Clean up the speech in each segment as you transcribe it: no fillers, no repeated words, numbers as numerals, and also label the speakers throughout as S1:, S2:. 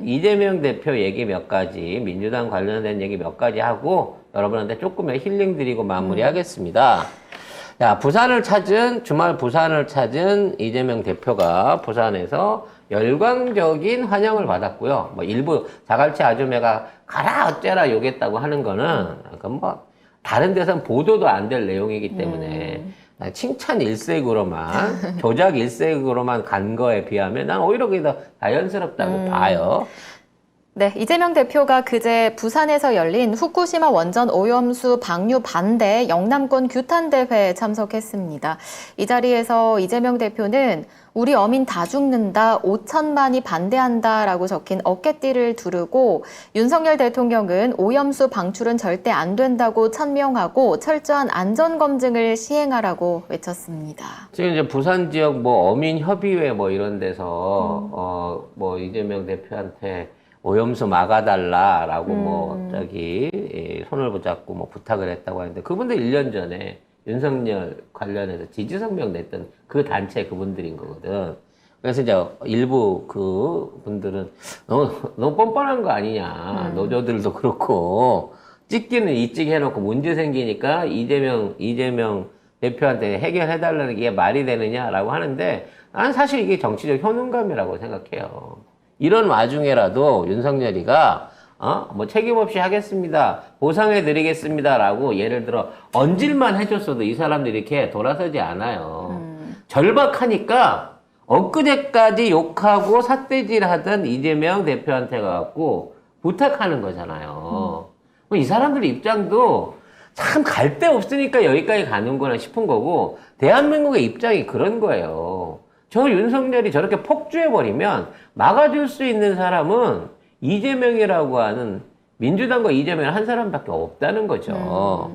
S1: 이재명 대표 얘기 몇 가지, 민주당 관련된 얘기 몇 가지 하고 여러분한테 조금의 힐링 드리고 마무리하겠습니다. 자, 주말 부산을 찾은 이재명 대표가 부산에서 열광적인 환영을 받았고요. 뭐 일부 자갈치 아줌매가 가라 어째라 욕했다고 하는 거는 그건 뭐 다른 데선 보도도 안 될 내용이기 때문에 칭찬 일색으로만 조작 일색으로만 간 거에 비하면 난 오히려 그게 더 자연스럽다고 봐요.
S2: 네, 이재명 대표가 그제 부산에서 열린 후쿠시마 원전 오염수 방류 반대 영남권 규탄대회에 참석했습니다. 이 자리에서 이재명 대표는 우리 어민 다 죽는다, 5천만이 반대한다라고 적힌 어깨띠를 두르고 윤석열 대통령은 오염수 방출은 절대 안 된다고 천명하고 철저한 안전검증을 시행하라라고 외쳤습니다.
S1: 지금 이제 부산 지역 뭐 어민협의회 뭐 이런 데서 뭐 이재명 대표한테 오염수 막아달라라고 뭐 손을 붙잡고 뭐 부탁을 했다고 하는데 그분들 1년 전에 윤석열 관련해서 지지 성명 냈던 그 단체 그분들인 거거든. 그래서 이제 일부 그 분들은 너무 뻔뻔한 거 아니냐. 노조들도 그렇고 찍기는 이찍 해놓고 문제 생기니까 이재명 대표한테 해결해달라는 게 말이 되느냐라고 하는데 난 사실 이게 정치적 효능감이라고 생각해요. 이런 와중에라도 윤석열이가 뭐 책임 없이 하겠습니다. 보상해 드리겠습니다라고 예를 들어 언질만 해줬어도 이 사람들이 이렇게 돌아서지 않아요. 절박하니까 엊그제까지 욕하고 삿대질하던 이재명 대표한테 가갖고 부탁하는 거잖아요. 이 사람들 입장도 참 갈 데 없으니까 여기까지 가는구나 싶은 거고 대한민국의 입장이 그런 거예요. 저 윤석열이 저렇게 폭주해버리면 막아줄 수 있는 사람은 이재명이라고 하는 민주당과 이재명 한 사람밖에 없다는 거죠.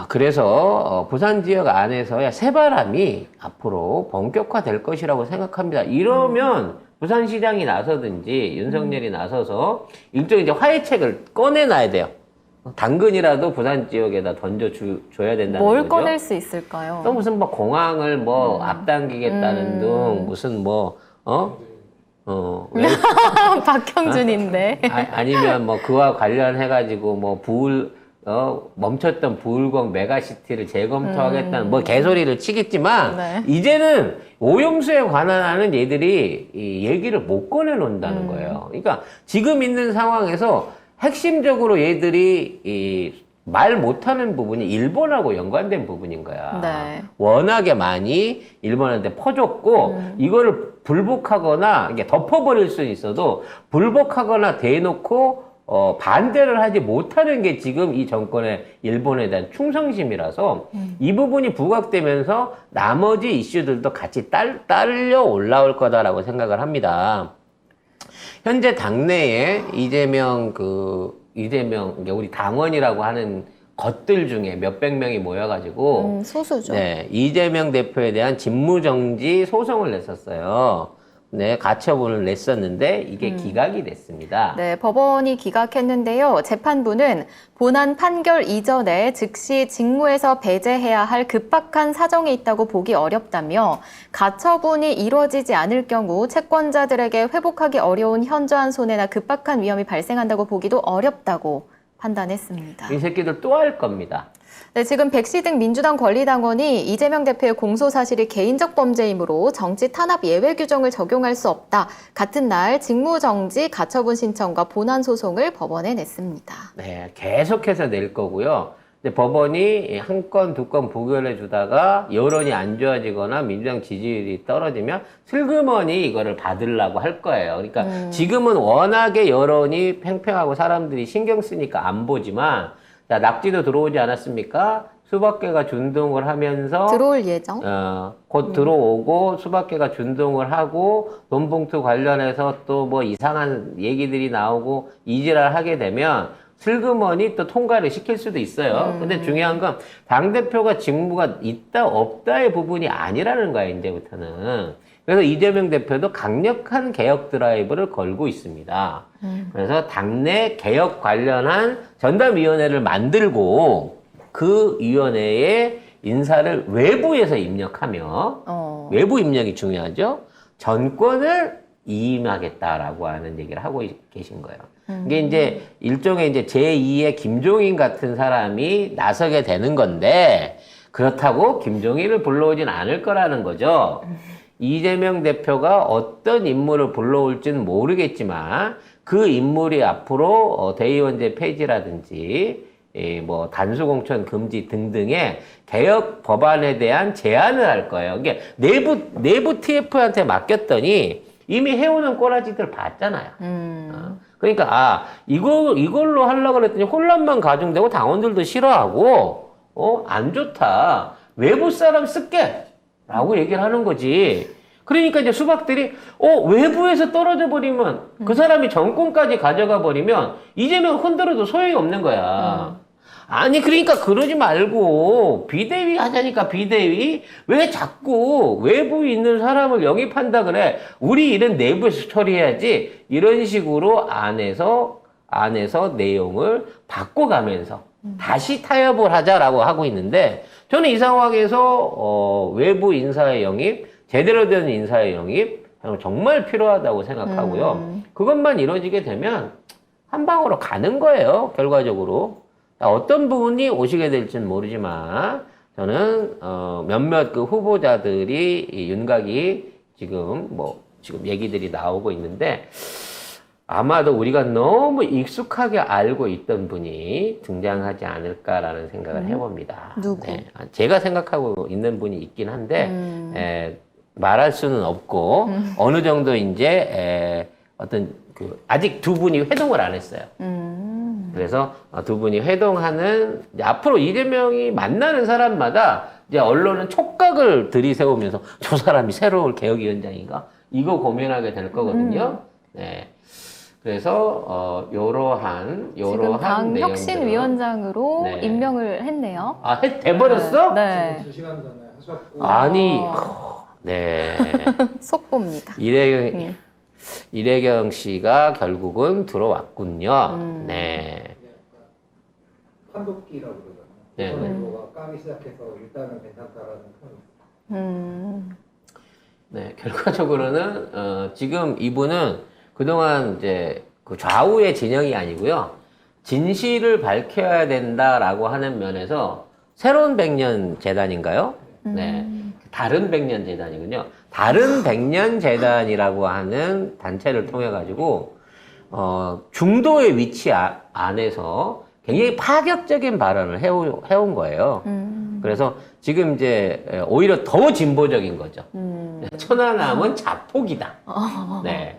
S1: 그래서 부산 지역 안에서야 새바람이 앞으로 본격화될 것이라고 생각합니다. 이러면 부산시장이 나서든지 윤석열이 나서서 일종의 이제 화해책을 꺼내놔야 돼요. 당근이라도 부산 지역에다 던져줘야 된다는
S2: 뭘
S1: 거죠.
S2: 꺼낼 수 있을까요?
S1: 또 무슨 뭐 공항을 뭐 앞당기겠다는 등 무슨
S2: 박형준인데.
S1: 아니면 뭐 그와 관련해가지고 뭐 멈췄던 부울공 메가시티를 재검토하겠다는 뭐 개소리를 치겠지만
S2: 네.
S1: 이제는 오염수에 관한 얘들이 이 얘기를 못 꺼내놓는다는 거예요. 그러니까 지금 있는 상황에서 핵심적으로 얘들이 말 못하는 부분이 일본하고 연관된 부분인 거야.
S2: 네.
S1: 워낙에 많이 일본한테 퍼줬고 이거를 불복하거나 이게 덮어버릴 수는 있어도 불복하거나 대놓고 반대를 하지 못하는 게 지금 이 정권의 일본에 대한 충성심이라서 이 부분이 부각되면서 나머지 이슈들도 같이 딸려 올라올 거다라고 생각을 합니다. 현재 당내에 이재명 우리 당원이라고 하는 것들 중에 몇백 명이 모여가지고
S2: 소수죠.
S1: 네, 이재명 대표에 대한 직무정지 소송을 냈었어요. 네, 가처분을 냈었는데 이게 기각이 됐습니다.
S2: 네, 법원이 기각했는데요. 재판부는 본안 판결 이전에 즉시 직무에서 배제해야 할 급박한 사정이 있다고 보기 어렵다며 가처분이 이루어지지 않을 경우 채권자들에게 회복하기 어려운 현저한 손해나 급박한 위험이 발생한다고 보기도 어렵다고 판단했습니다.
S1: 이 새끼들 또 할 겁니다.
S2: 네, 지금 백시등 민주당 권리당원이 이재명 대표의 공소 사실이 개인적 범죄이므로 정치 탄압 예외 규정을 적용할 수 없다. 같은 날 직무정지 가처분 신청과 본안 소송을 법원에 냈습니다.
S1: 네, 계속해서 낼 거고요. 근데 법원이 한 건, 두 건 부결해 주다가 여론이 안 좋아지거나 민주당 지지율이 떨어지면 슬그머니 이거를 받으려고 할 거예요. 그러니까 지금은 워낙에 여론이 팽팽하고 사람들이 신경 쓰니까 안 보지만 자, 낙지도 들어오지 않았습니까? 수백 개가 준동을 하면서
S2: 들어올 예정?
S1: 곧 들어오고 수백 개가 준동을 하고 돈봉투 관련해서 또 뭐 이상한 얘기들이 나오고 이지랄 하게 되면 슬그머니 또 통과를 시킬 수도 있어요. 근데 중요한 건 당대표가 직무가 있다 없다의 부분이 아니라는 거야, 이제부터는. 그래서 이재명 대표도 강력한 개혁 드라이브를 걸고 있습니다. 그래서 당내 개혁 관련한 전담위원회를 만들고 그 위원회에 인사를 외부에서 입력하며 외부 입력이 중요하죠. 전권을 이임하겠다라고 하는 얘기를 하고 계신 거예요. 이게 이제 일종의 이제 제2의 김종인 같은 사람이 나서게 되는 건데 그렇다고 김종인을 불러오진 않을 거라는 거죠. 이재명 대표가 어떤 인물을 불러올지는 모르겠지만 그 인물이 앞으로 대의원제 폐지라든지 뭐 단수공천 금지 등등의 개혁 법안에 대한 제안을 할 거예요. 이게 내부 TF한테 맡겼더니 이미 해오는 꼬라지들 봤잖아요. 그러니까 이걸로 하려고 그랬더니 혼란만 가중되고 당원들도 싫어하고 안 좋다. 외부 사람 쓸게 라고 얘기를 하는 거지. 그러니까 이제 수박들이 외부에서 떨어져 버리면 그 사람이 정권까지 가져가 버리면 이재명 흔들어도 소용이 없는 거야. 아니 그러니까 그러지 말고 비대위 하자니까 비대위 왜 자꾸 외부에 있는 사람을 영입한다 그래. 우리 일은 내부에서 처리해야지. 이런 식으로 안에서 내용을 바꿔가면서 다시 타협을 하자라고 하고 있는데 저는 이 상황에서 외부 인사의 영입, 제대로 된 인사의 영입 정말 필요하다고 생각하고요. 그것만 이루어지게 되면 한 방으로 가는 거예요. 결과적으로. 어떤 분이 오시게 될지는 모르지만 저는 몇몇 그 후보자들이 이 윤곽이 지금 얘기들이 나오고 있는데 아마도 우리가 너무 익숙하게 알고 있던 분이 등장하지 않을까라는 생각을 해봅니다.
S2: 누구?
S1: 네, 제가 생각하고 있는 분이 있긴 한데 말할 수는 없고 어느 정도 이제 어떤 아직 두 분이 회동을 안 했어요. 그래서 두 분이 회동하는 앞으로 이재명이 만나는 사람마다 이제 언론은 촉각을 들이세우면서 저 사람이 새로운 개혁위원장인가 이거 고민하게 될 거거든요. 네. 그래서 요러한
S2: 지금 당
S1: 내용들은
S2: 혁신위원장으로
S1: 네.
S2: 임명을 했네요.
S1: 돼버렸어?
S2: 네.
S3: 2시간 전에 하셨고
S1: 아니, 네.
S2: 속보입니다.
S1: 이래경 씨가 결국은 들어왔군요. 네.
S3: 판독기라고 그러잖아요.
S1: 네.
S3: 그거가 까기 시작해서 일단은 괜찮다라는 큰
S1: 네, 결과적으로는 지금 이분은 그동안 이제 그 좌우의 진영이 아니고요. 진실을 밝혀야 된다라고 하는 면에서 새로운 백년 재단인가요? 네. 다른 백년 재단이군요. 다른 백년 재단이라고 하는 단체를 통해 가지고 중도의 위치 안에서 굉장히 파격적인 발언을 해온 거예요. 그래서 지금 이제 오히려 더 진보적인 거죠. 천안함은 자폭이다. 네.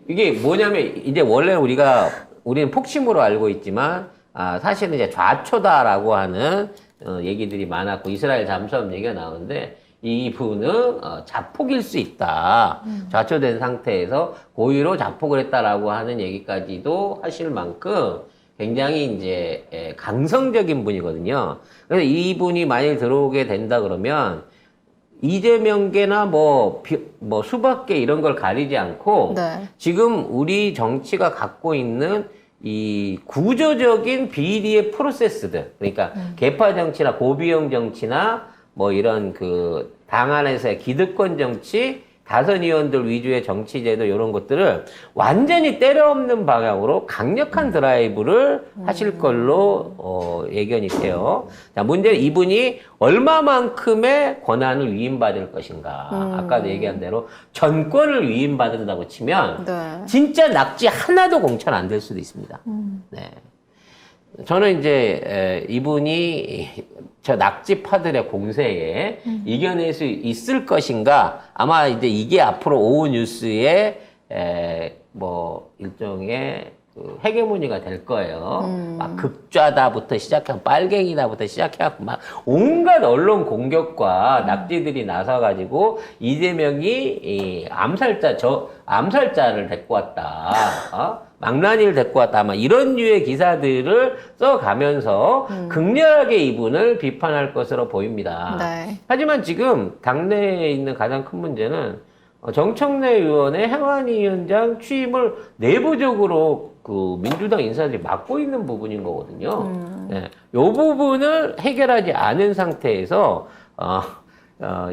S1: 이게 뭐냐면 이제 원래 우리는 폭심으로 알고 있지만 사실은 이제 좌초다라고 하는 얘기들이 많았고 이스라엘 잠수함 얘기가 나오는데 이분은 자폭일 수 있다. 좌초된 상태에서 고의로 자폭을 했다라고 하는 얘기까지도 하실 만큼 굉장히 이제 강성적인 분이거든요. 그래서 이분이 만일 들어오게 된다 그러면 이재명계나 수박계 이런 걸 가리지 않고
S2: 네.
S1: 지금 우리 정치가 갖고 있는 이 구조적인 비리의 프로세스들 그러니까 계파 정치나 고비용 정치나 이런 그 당 안에서의 기득권 정치 다선 의원들 위주의 정치제도 이런 것들을 완전히 때려엎는 방향으로 강력한 드라이브를 하실 걸로 예견이 돼요. 자, 문제는 이분이 얼마만큼의 권한을 위임받을 것인가. 아까도 얘기한 대로 전권을 위임받는다고 치면
S2: 네.
S1: 진짜 낙지 하나도 공천 안 될 수도 있습니다. 네. 저는 이제 이분이 저 낙지파들의 공세에 이겨낼 수 있을 것인가 아마 이제 이게 앞으로 오후 뉴스의 일종의 그 헤게모니가 될 거예요. 막 극좌다부터 시작하고 빨갱이다부터 시작해갖고 막 온갖 언론 공격과 낙지들이 나서가지고 이재명이 이 암살자를 데리고 왔다. 망나니를 데리고 왔다. 아마 이런 류의 기사들을 써가면서 극렬하게 이분을 비판할 것으로 보입니다.
S2: 네.
S1: 하지만 지금 당내에 있는 가장 큰 문제는 정청래 의원의 행안위 위원장 취임을 내부적으로 그 민주당 인사들이 맡고 있는 부분인 거거든요. 네. 이 부분을 해결하지 않은 상태에서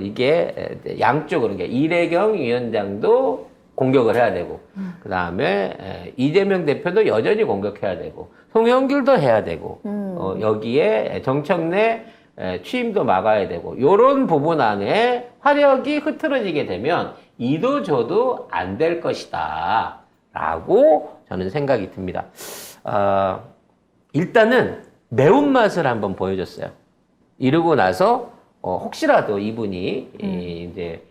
S1: 이게 양쪽으로 그러니까 이래경 위원장도 공격을 해야 되고, 그 다음에 이재명 대표도 여전히 공격해야 되고, 송영길도 해야 되고, 여기에 정청래 취임도 막아야 되고, 요런 부분 안에 화력이 흐트러지게 되면 이도 저도 안 될 것이다 라고 저는 생각이 듭니다. 일단은 매운맛을 한번 보여줬어요. 이러고 나서 혹시라도 이분이 이제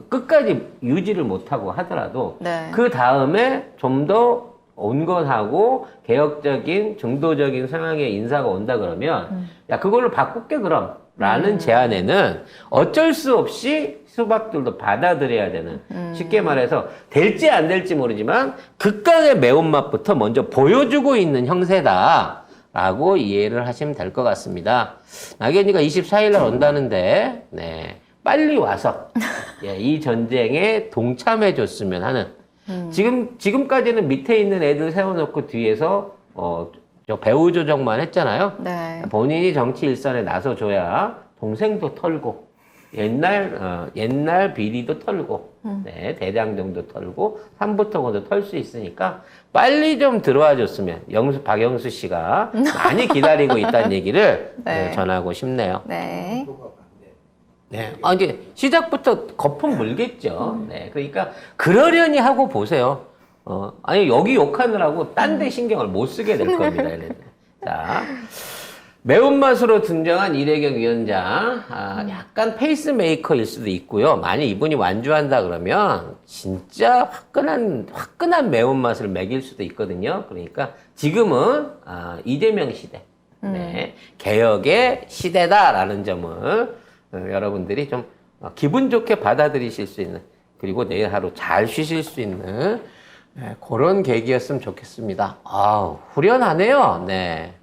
S1: 끝까지 유지를 못하고 하더라도
S2: 네.
S1: 그 다음에 좀 더 온건하고 개혁적인 중도적인 성향의 인사가 온다 그러면 야 그걸로 바꿀게 그럼 라는 제안에는 어쩔 수 없이 수박들도 받아들여야 되는 쉽게 말해서 될지 안 될지 모르지만 극강의 매운맛부터 먼저 보여주고 있는 형세다 라고 이해를 하시면 될 것 같습니다. 나경이가 24일 날 온다는데 네, 빨리 와서 예, 이 전쟁에 동참해 줬으면 하는 지금까지는 밑에 있는 애들 세워놓고 뒤에서 저 배후 조정만 했잖아요.
S2: 네.
S1: 본인이 정치 일선에 나서줘야 동생도 털고 옛날 비리도 털고 네, 대장정도 털고 삼부토건도 털 수 있으니까 빨리 좀 들어와 줬으면 박영수 씨가 많이 기다리고 있다는 얘기를
S2: 네.
S1: 전하고 싶네요.
S2: 네.
S1: 네. 이게 시작부터 거품 물겠죠. 네. 그러니까 그러려니 하고 보세요. 아니 여기 욕하느라고 딴 데 신경을 못 쓰게 될 겁니다. 얘네들. 자. 매운맛으로 등장한 이래경 위원장, 약간 페이스메이커일 수도 있고요. 만약 이분이 완주한다 그러면 진짜 화끈한 매운맛을 먹일 수도 있거든요. 그러니까 지금은 이재명 시대, 네, 개혁의 시대다라는 점을 여러분들이 좀 기분 좋게 받아들이실 수 있는, 그리고 내일 하루 잘 쉬실 수 있는 그런 계기였으면 좋겠습니다. 후련하네요. 네.